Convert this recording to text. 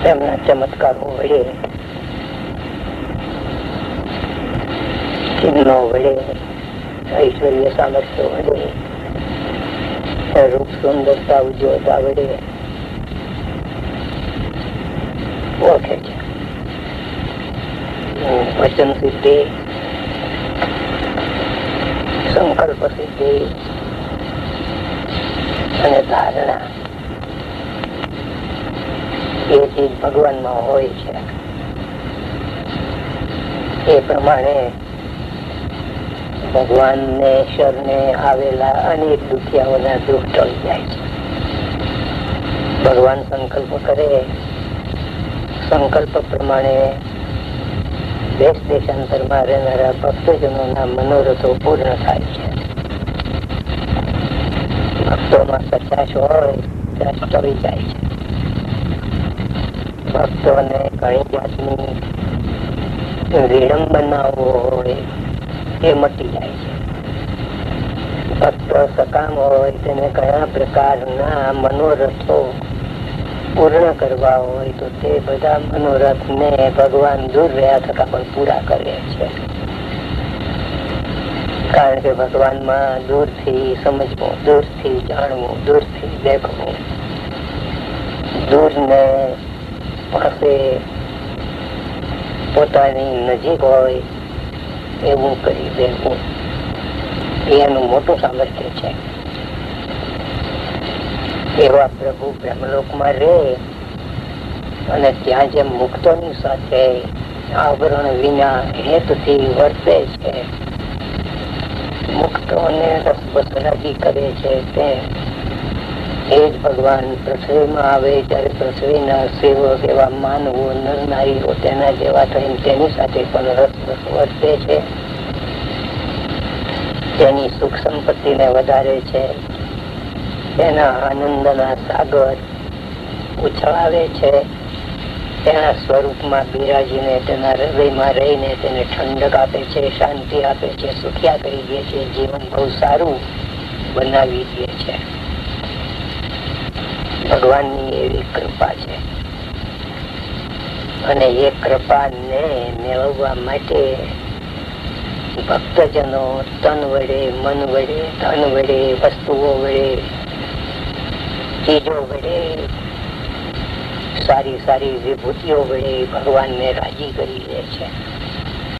તેમના ચમત્કારો વડે, ચિહ્નો વડે, ઐશ્વર્ય સામર્થ્ય વડે, રૂપ સુંદરતા ઉજ્જવળતા વડે ઓળખે છે. વચન સિદ્ધિ, સંકલ્પ સિદ્ધિ અને ધારણા એ ચીજ ભગવાનમાં હોય છે. એ પ્રમાણે ભગવાનને શરણે આવેલા અનેક દુખિયાઓના દુઃખ ટળી જાય છે. ભગવાન સંકલ્પ કરે, સંકલ્પ પ્રમાણે દેશ દેશાંતરમાં રહેનારા ભક્તજનોના મનોરથો પૂર્ણ થાય છે. ભક્તોમાં કચાશ હોય ત્યાં ટળી જાય છે. ભક્તોને ઘણી જાતની વિડંબનાઓ હોય એ મટી જાય છે. ભક્ત સકામ હોય તેને ઘણા પ્રકારના મનોરથો પૂર્ણ કરવા હોય તો તે બધા મનોરથ ને ભગવાન દૂર રહ્યા થતા પણ પૂરા કરે છે. કારણ કે ભગવાનમાં દૂરથી સમજવું, દૂરથી જાણવું, દૂરથી દેખવું, દૂરને પાસે પોતાની નજીક હોય એવું કરી દેવું એનું મોટું સામર્થ્ય છે. એવા પ્રભુ બ્રહ્મલોકમાં રહે અને ત્યાં જેમ મુક્તોની સાથે આવરણ વિના હેતથી વર્તે છે, મુક્તોને રસબસરાજી કરે છે, તે એ જ ભગવાન પૃથ્વીમાં આવે ત્યારે પૃથ્વીના સેવક એવા માનવો, નરનારીઓ તેના જેવા થઈને તેની સાથે પણ રસરસ વર્તે છે, તેની સુખ સંપત્તિને વધારે છે, તેના આનંદના સાગર ઉછળાવે છે, તેના સ્વરૂપમાં બિરાજીને તેના હૃદયમાં રહીને તેને ઠંડક આપે છે, શાંતિ આપે છે, સુખિયા કરી દે છે, જીવન બહુ સારું બનાવી દે છે. ભગવાનની એવી કૃપા છે અને એ કૃપાને મેળવવા માટે ભક્તજનો તન વડે, મન વડે, ધન વડે, વસ્તુઓ વડે, ચીજો વડે, સારી સારી વિભૂતિઓ વડે ભગવાનને રાજી કરી લે છે.